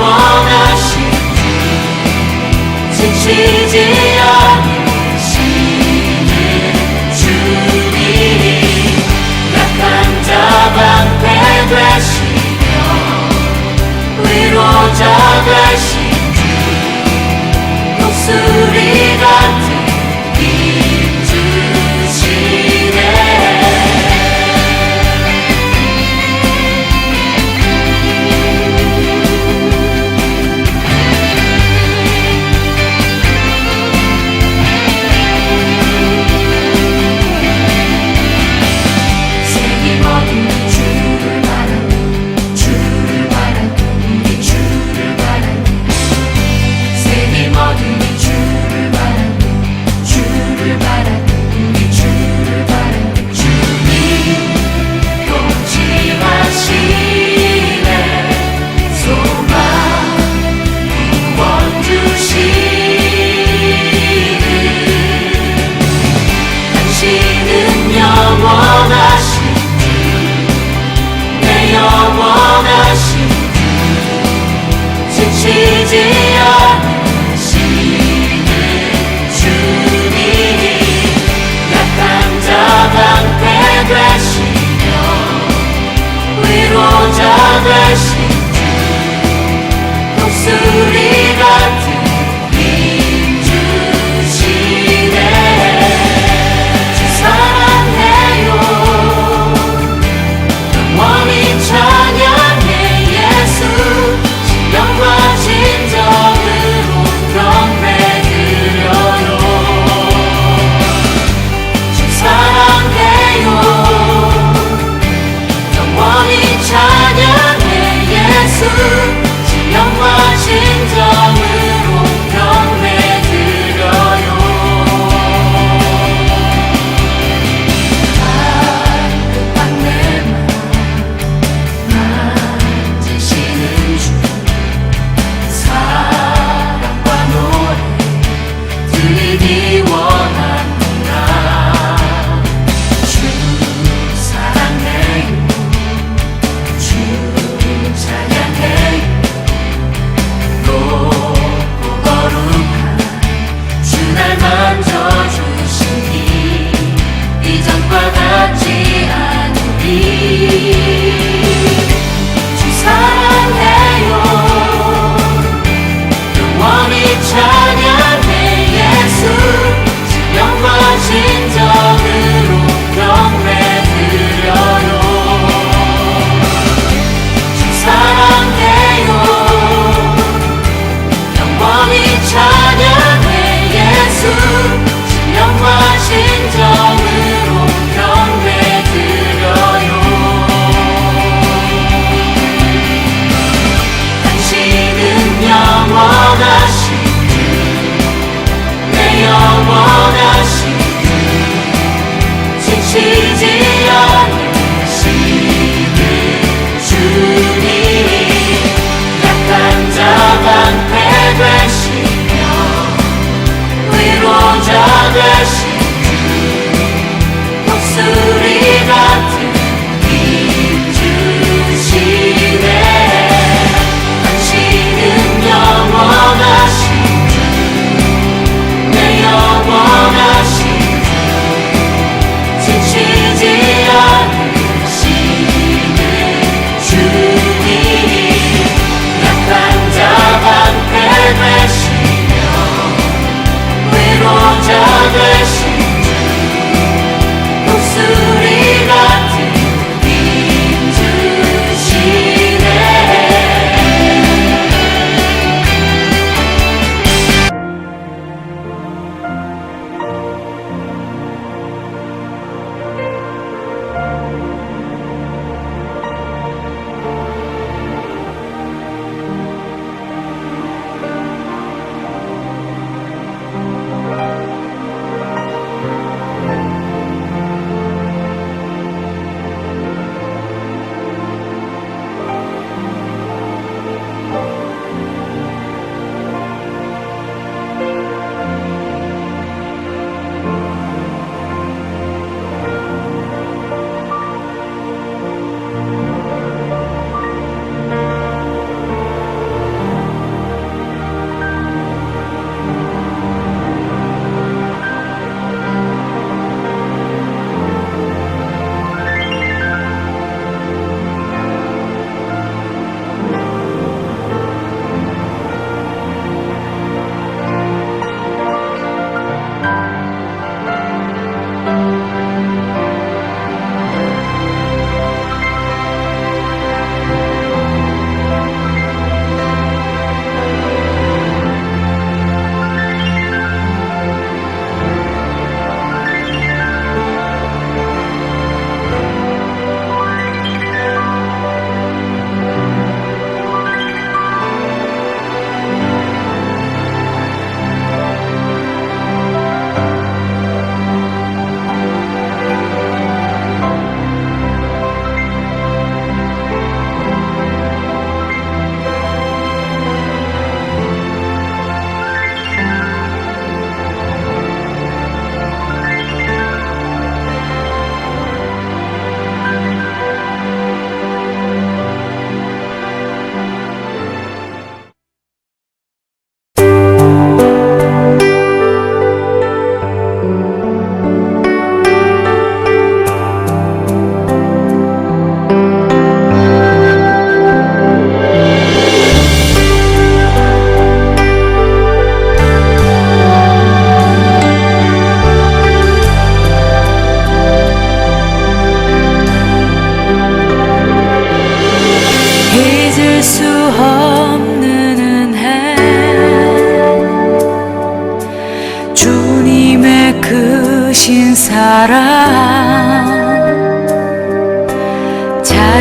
원하시니 지치지 않으시는 주님이 약한 자 방패 되시며 위로자 되신 주 독수리 같은 힘 주시네. 세계 모든 주를 바라는 우리 주를 바라는 세계 모든 주를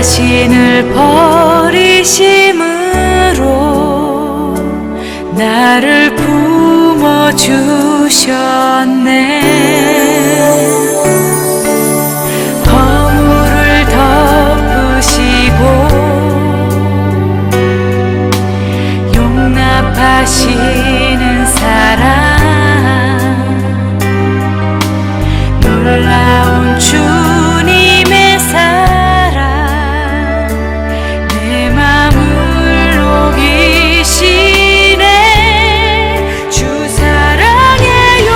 자신을 버리심으로 나를 품어주셨네. 허물을 덮으시고 용납하시는 사랑, 놀라운 주님의 사랑, 내 맘을 녹이시네. 주 사랑해요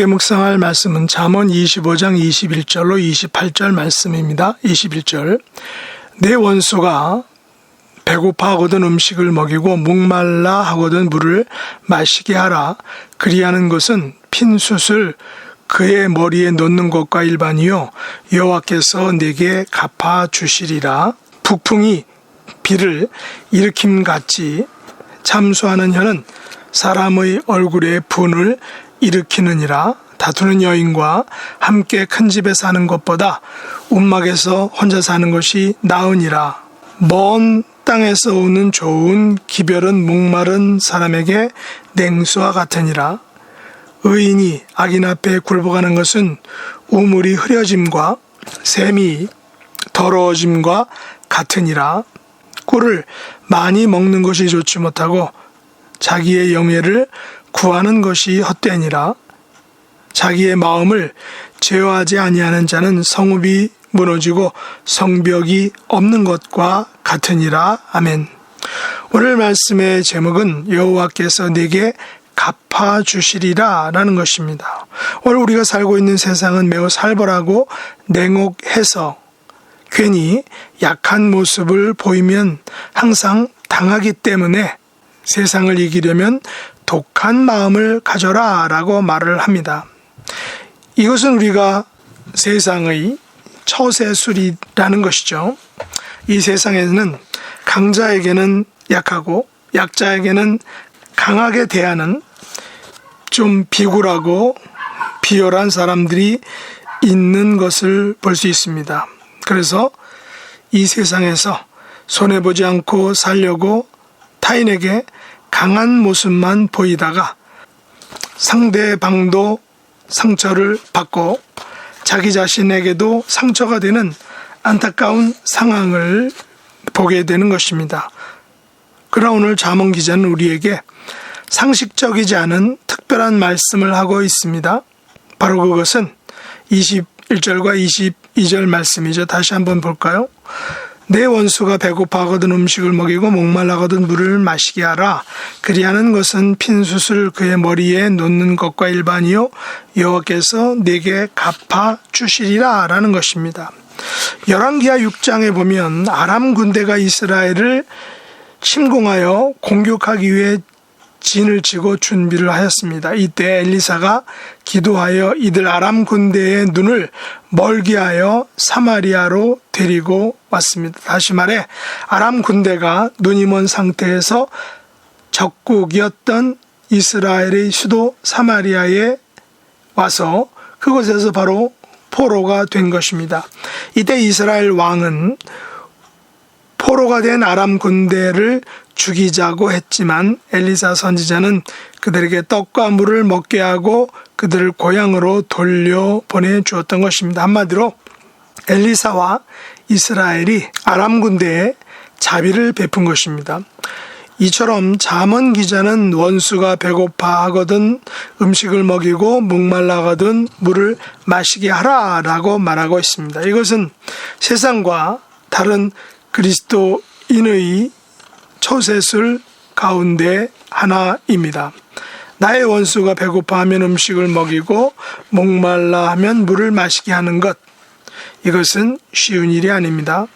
함께 묵상할 말씀은 잠언 25장 21절로 28절 말씀입니다. 21절. 내 원수가 배고파 하거든 음식을 먹이고 목말라 하거든 물을 마시게 하라. 그리하는 것은 핀 숯을 그의 머리에 놓는 것과 일반이요 여호와께서 내게 갚아 주시리라. 북풍이 비를 일으킴같이 참수하는 혀는 사람의 얼굴에 분을 일으키느니라. 다투는 여인과 함께 큰 집에 사는 것보다 움막에서 혼자 사는 것이 나으니라. 먼 땅에서 오는 좋은 기별은 목마른 사람에게 냉수와 같으니라. 의인이 악인 앞에 굴복하는 것은 우물이 흐려짐과 샘이 더러워짐과 같으니라. 꿀을 많이 먹는 것이 좋지 못하고 자기의 영예를 구하는 것이 헛되니라. 자기의 마음을 제어하지 아니하는 자는 성읍이 무너지고 성벽이 없는 것과 같으니라. 아멘. 오늘 말씀의 제목은 여호와께서 내게 갚아주시리라 라는 것입니다. 오늘 우리가 살고 있는 세상은 매우 살벌하고 냉혹해서 괜히 약한 모습을 보이면 항상 당하기 때문에 세상을 이기려면 독한 마음을 가져라 라고 말을 합니다. 이것은 우리가 세상의 처세술이라는 것이죠. 이 세상에는 강자에게는 약하고 약자에게는 강하게 대하는 좀 비굴하고 비열한 사람들이 있는 것을 볼 수 있습니다. 그래서 이 세상에서 손해보지 않고 살려고 타인에게 강한 모습만 보이다가 상대방도 상처를 받고 자기 자신에게도 상처가 되는 안타까운 상황을 보게 되는 것입니다. 그러나 오늘 잠언 기자는 우리에게 상식적이지 않은 특별한 말씀을 하고 있습니다. 바로 그것은 21절과 22절 말씀이죠. 다시 한번 볼까요? 내 원수가 배고파 하거든 음식을 먹이고 목말라 하거든 물을 마시게 하라. 그리하는 것은 핀 숯을 그의 머리에 놓는 것과 일반이요 여호와께서 내게 갚아 주시리라 라는 것입니다. 열왕기하 6장에 보면 아람 군대가 이스라엘을 침공하여 공격하기 위해 진을 치고 준비를 하였습니다. 이때 엘리사가 기도하여 이들 아람 군대의 눈을 멀게 하여 사마리아로 데리고 왔습니다. 다시 말해 아람 군대가 눈이 먼 상태에서 적국이었던 이스라엘의 수도 사마리아에 와서 그곳에서 바로 포로가 된 것입니다. 이때 이스라엘 왕은 포로가 된 아람 군대를 죽이자고 했지만 엘리사 선지자는 그들에게 떡과 물을 먹게 하고 그들을 고향으로 돌려보내 주었던 것입니다. 한마디로 엘리사와 이스라엘이 아람 군대에 자비를 베푼 것입니다. 이처럼 잠언 기자는 원수가 배고파 하거든 음식을 먹이고 목말라 하거든 물을 마시게 하라라고 말하고 있습니다. 이것은 세상과 다른 그리스도인의 처세술 가운데 하나입니다. 나의 원수가 배고파하면 음식을 먹이고 목말라 하면 물을 마시게 하는 것, 이것은 쉬운 일이 아닙니다.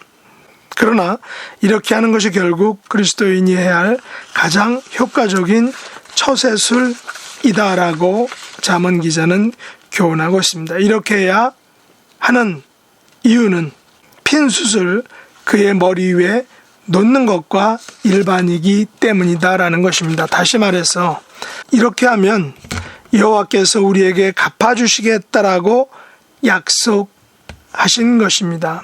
그러나 이렇게 하는 것이 결국 그리스도인이 해야 할 가장 효과적인 처세술이다라고 잠언 기자는 교훈하고 있습니다. 이렇게 해야 하는 이유는 핀 숯을 그의 머리 위에 놓는 것과 일반이기 때문이다라는 것입니다. 다시 말해서 이렇게 하면 여호와께서 우리에게 갚아주시겠다라고 약속하신 것입니다.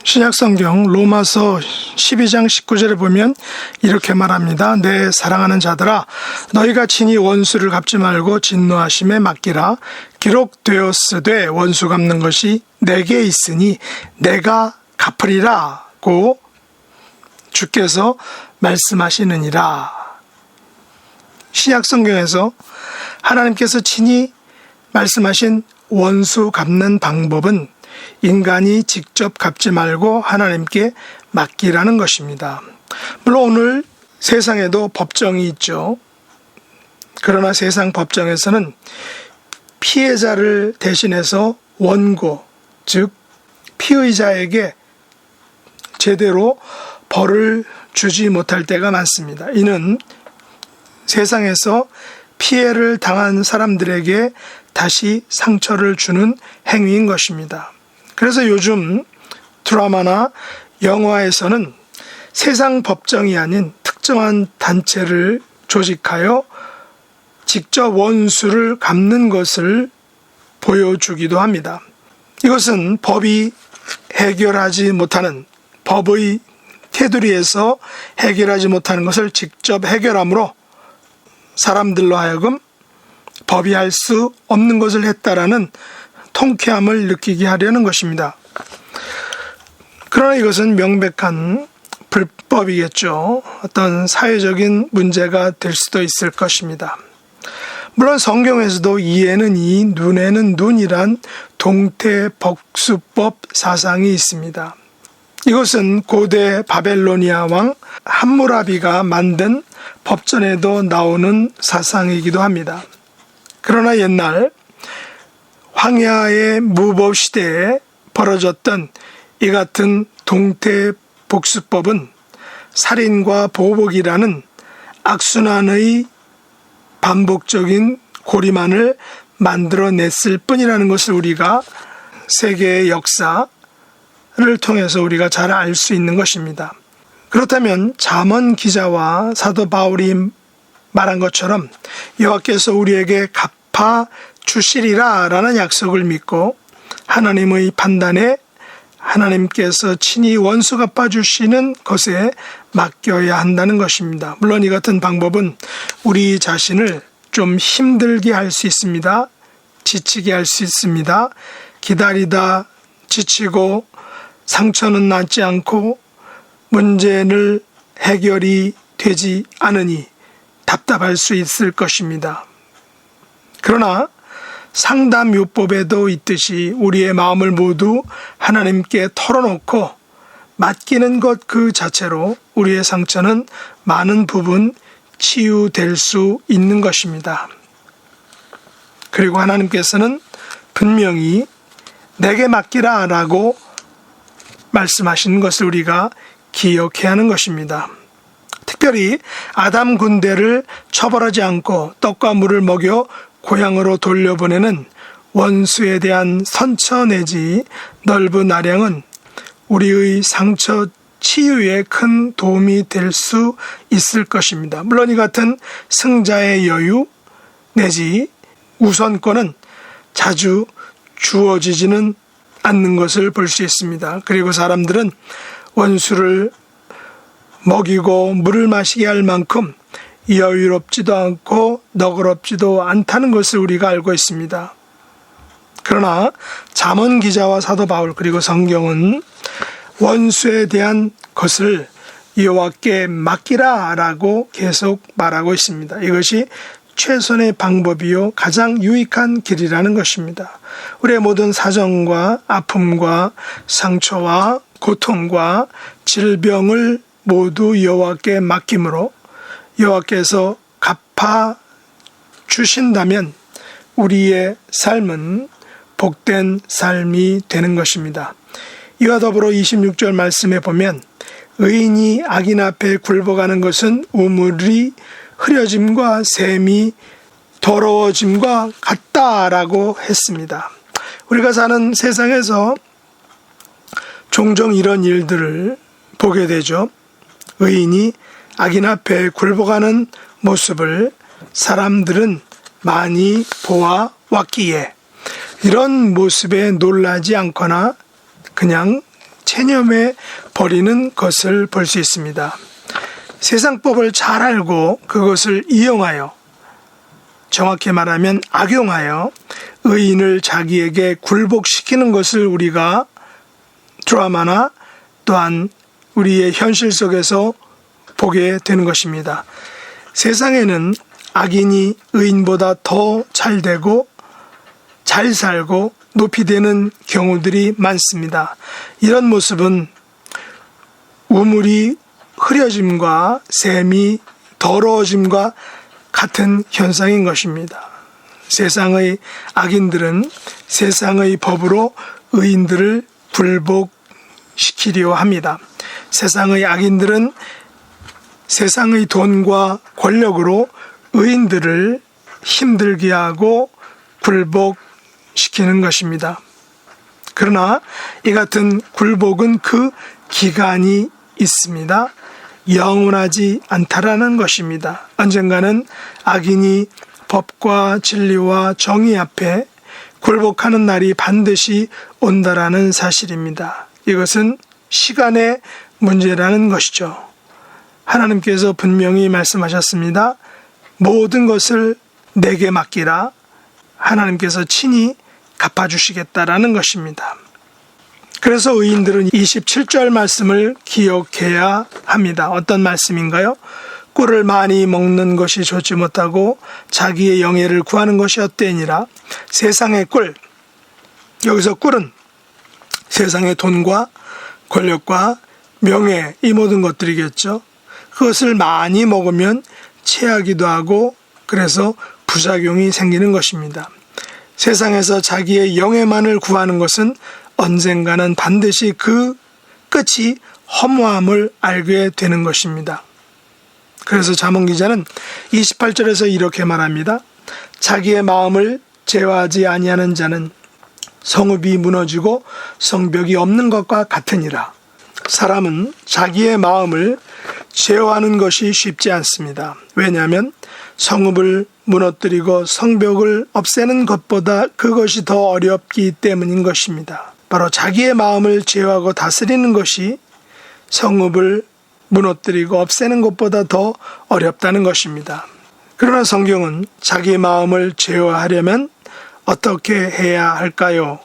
신약성경 로마서 12장 19절에 보면 이렇게 말합니다. 내 사랑하는 자들아 너희가 친히 원수를 갚지 말고 진노하심에 맡기라. 기록되었으되 원수 갚는 것이 내게 있으니 내가 갚으리라고 주께서 말씀하시느니라. 신약성경에서 하나님께서 친히 말씀하신 원수 갚는 방법은 인간이 직접 갚지 말고 하나님께 맡기라는 것입니다. 물론 오늘 세상에도 법정이 있죠. 그러나 세상 법정에서는 피해자를 대신해서 원고, 즉 피의자에게 제대로 벌을 주지 못할 때가 많습니다. 이는 세상에서 피해를 당한 사람들에게 다시 상처를 주는 행위인 것입니다. 그래서 요즘 드라마나 영화에서는 세상 법정이 아닌 특정한 단체를 조직하여 직접 원수를 갚는 것을 보여주기도 합니다. 이것은 법이 해결하지 못하는, 법의 테두리에서 해결하지 못하는 것을 직접 해결함으로 사람들로 하여금 법이 할 수 없는 것을 했다라는 통쾌함을 느끼게 하려는 것입니다. 그러나 이것은 명백한 불법이겠죠. 어떤 사회적인 문제가 될 수도 있을 것입니다. 물론 성경에서도 이에는 이, 눈에는 눈이란 동태복수법 사상이 있습니다. 이것은 고대 바벨로니아 왕 함무라비가 만든 법전에도 나오는 사상이기도 합니다. 그러나 옛날 황야의 무법 시대에 벌어졌던 이 같은 동태복수법은 살인과 보복이라는 악순환의 반복적인 고리만을 만들어냈을 뿐이라는 것을 우리가 세계의 역사를 통해서 우리가 잘 알 수 있는 것입니다. 그렇다면 잠언 기자와 사도 바울이 말한 것처럼 여호와께서 우리에게 갚아 주시리라 라는 약속을 믿고 하나님의 판단에 하나님께서 친히 원수 갚아주시는 것에 맡겨야 한다는 것입니다. 물론 이 같은 방법은 우리 자신을 좀 힘들게 할 수 있습니다. 지치게 할 수 있습니다. 기다리다 지치고 상처는 낫지 않고 문제는 해결이 되지 않으니 답답할 수 있을 것입니다. 그러나 상담요법에도 있듯이 우리의 마음을 모두 하나님께 털어놓고 맡기는 것 그 자체로 우리의 상처는 많은 부분 치유될 수 있는 것입니다. 그리고 하나님께서는 분명히 내게 맡기라 라고 말씀하신 것을 우리가 기억해야 하는 것입니다. 특별히 아담 군대를 처벌하지 않고 떡과 물을 먹여 고향으로 돌려보내는 원수에 대한 선처 내지 넓은 아량은 우리의 상처 치유에 큰 도움이 될 수 있을 것입니다. 물론 이 같은 승자의 여유 내지 우선권은 자주 주어지지는 않는 것을 볼 수 있습니다. 그리고 사람들은 원수를 먹이고 물을 마시게 할 만큼 여유롭지도 않고 너그럽지도 않다는 것을 우리가 알고 있습니다. 그러나 잠언 기자와 사도 바울 그리고 성경은 원수에 대한 것을 여호와께 맡기라 라고 계속 말하고 있습니다. 이것이 최선의 방법이요 가장 유익한 길이라는 것입니다. 우리의 모든 사정과 아픔과 상처와 고통과 질병을 모두 여호와께 맡김으로 여호와께서 갚아 주신다면 우리의 삶은 복된 삶이 되는 것입니다. 이와 더불어 26절 말씀에 보면 의인이 악인 앞에 굴복하는 것은 우물이 흐려짐과 샘이 더러워짐과 같다라고 했습니다. 우리가 사는 세상에서 종종 이런 일들을 보게 되죠. 의인이 악인 앞에 굴복하는 모습을 사람들은 많이 보아왔기에 이런 모습에 놀라지 않거나 그냥 체념해 버리는 것을 볼 수 있습니다. 세상법을 잘 알고 그것을 이용하여 정확히 말하면 악용하여 의인을 자기에게 굴복시키는 것을 우리가 드라마나 또한 우리의 현실 속에서 보게 되는 것입니다. 세상에는 악인이 의인보다 더 잘 되고 잘 살고 높이 되는 경우들이 많습니다. 이런 모습은 우물이 흐려짐과 샘이 더러워짐과 같은 현상인 것입니다. 세상의 악인들은 세상의 법으로 의인들을 굴복시키려 합니다. 세상의 악인들은 세상의 돈과 권력으로 의인들을 힘들게 하고 굴복시키는 것입니다. 그러나 이 같은 굴복은 그 기간이 있습니다. 영원하지 않다라는 것입니다. 언젠가는 악인이 법과 진리와 정의 앞에 굴복하는 날이 반드시 온다라는 사실입니다. 이것은 시간의 문제라는 것이죠. 하나님께서 분명히 말씀하셨습니다. 모든 것을 내게 맡기라. 하나님께서 친히 갚아주시겠다라는 것입니다. 그래서 의인들은 27절 말씀을 기억해야 합니다. 어떤 말씀인가요? 꿀을 많이 먹는 것이 좋지 못하고 자기의 영예를 구하는 것이 어때니라. 세상의 꿀, 여기서 꿀은 세상의 돈과 권력과 명예, 이 모든 것들이겠죠. 그것을 많이 먹으면 체하기도 하고 그래서 부작용이 생기는 것입니다. 세상에서 자기의 영예만을 구하는 것은 언젠가는 반드시 그 끝이 허무함을 알게 되는 것입니다. 그래서 잠언 기자는 28절에서 이렇게 말합니다. 자기의 마음을 제어하지 아니하는 자는 성읍이 무너지고 성벽이 없는 것과 같으니라. 사람은 자기의 마음을 제어하는 것이 쉽지 않습니다. 왜냐하면 성읍을 무너뜨리고 성벽을 없애는 것보다 그것이 더 어렵기 때문인 것입니다. 바로 자기의 마음을 제어하고 다스리는 것이 성읍을 무너뜨리고 없애는 것보다 더 어렵다는 것입니다. 그러나 성경은 자기의 마음을 제어하려면 어떻게 해야 할까요?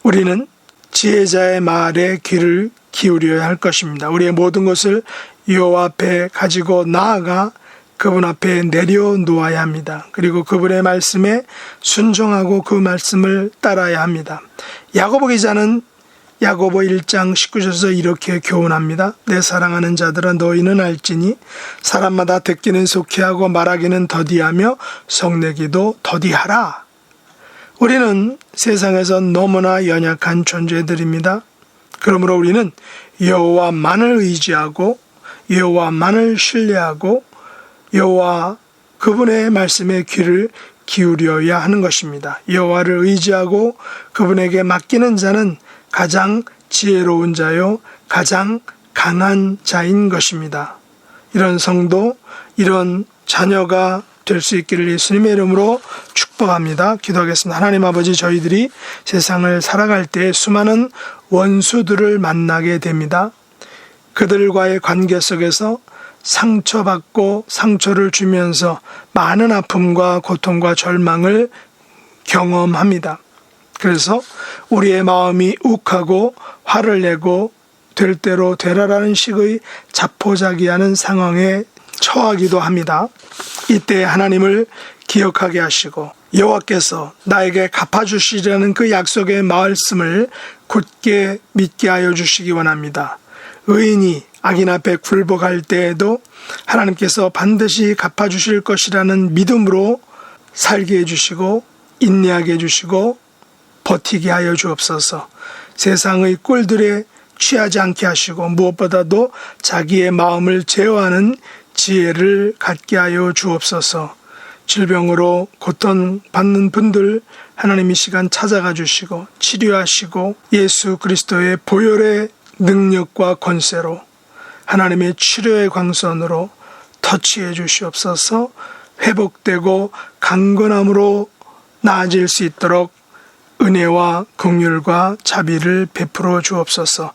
우리는 지혜자의 말에 귀를 기울여야 할 것입니다. 우리의 모든 것을 여호와 앞에 가지고 나아가 그분 앞에 내려놓아야 합니다. 그리고 그분의 말씀에 순종하고 그 말씀을 따라야 합니다. 야고보 기자는 야고보 1장 19절에서 이렇게 교훈합니다. 내 사랑하는 자들아 너희는 알지니 사람마다 듣기는 속히하고 말하기는 더디하며 성내기도 더디하라. 우리는 세상에서 너무나 연약한 존재들입니다. 그러므로 우리는 여호와만을 의지하고 여호와만을 신뢰하고 여호와 그분의 말씀에 귀를 기울여야 하는 것입니다. 여호와를 의지하고 그분에게 맡기는 자는 가장 지혜로운 자요 가장 강한 자인 것입니다. 이런 성도, 이런 자녀가 될 수 있기를 예수님의 이름으로 축복합니다. 기도하겠습니다. 하나님 아버지, 저희들이 세상을 살아갈 때 수많은 원수들을 만나게 됩니다. 그들과의 관계 속에서 상처받고 상처를 주면서 많은 아픔과 고통과 절망을 경험합니다. 그래서 우리의 마음이 욱하고 화를 내고 될 대로 되라라는 식의 자포자기하는 상황에 처하기도 합니다. 이때 하나님을 기억하게 하시고 여호와께서 나에게 갚아주시려는 그 약속의 말씀을 굳게 믿게 하여 주시기 원합니다. 의인이 악인 앞에 굴복할 때에도 하나님께서 반드시 갚아주실 것이라는 믿음으로 살게 해주시고 인내하게 해주시고 버티게 하여 주옵소서. 세상의 꿀들에 취하지 않게 하시고 무엇보다도 자기의 마음을 제어하는 지혜를 갖게 하여 주옵소서. 질병으로 고통받는 분들 하나님 이 시간 찾아가 주시고 치료하시고 예수 그리스도의 보혈의 능력과 권세로 하나님의 치료의 광선으로 터치해 주시옵소서. 회복되고 강건함으로 나아질 수 있도록 은혜와 긍휼과 자비를 베풀어 주옵소서.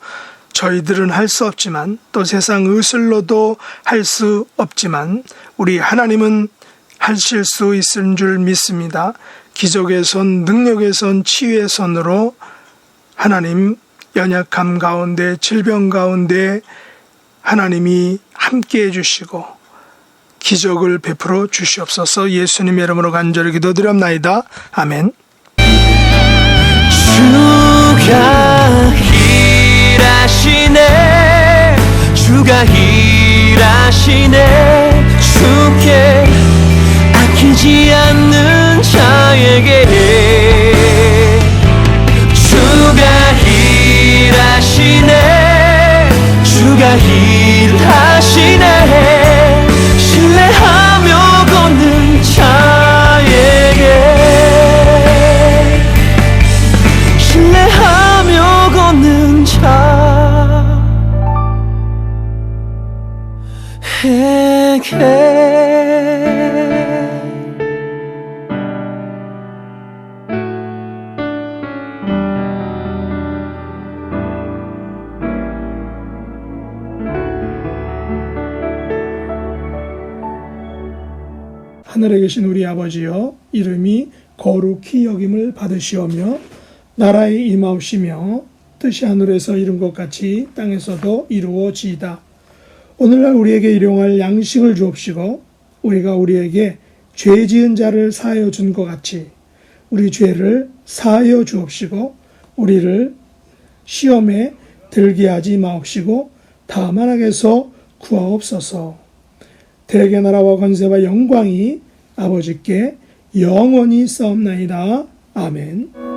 저희들은 할 수 없지만 또 세상 의술로도 할 수 없지만 우리 하나님은 하실 수 있을 줄 믿습니다. 기적의 손, 능력의 손, 치유의 손으로 하나님 연약함 가운데 질병 가운데 하나님이 함께 해주시고 기적을 베풀어 주시옵소서. 예수님의 이름으로 간절히 기도드립나이다. 아멘. 주가 일하시네, 주가 일하시네, 주께 아끼지 않는 자 나에게 주가 일하시네 주가 일하시네 신뢰하며 걷는 자에게 신뢰하며 걷는 자에게 하늘에 계신 우리 아버지여, 이름이 거룩히 여김을 받으시오며 나라에 임하옵시며 뜻이 하늘에서 이룬 것 같이 땅에서도 이루어지이다. 오늘날 우리에게 일용할 양식을 주옵시고 우리가 우리에게 죄 지은 자를 사하여 준 것 같이 우리 죄를 사하여 주옵시고 우리를 시험에 들게 하지 마옵시고 다만 악에서 구하옵소서. 대개 나라와 권세와 영광이 아버지께 영원히 싸움나이다. 아멘.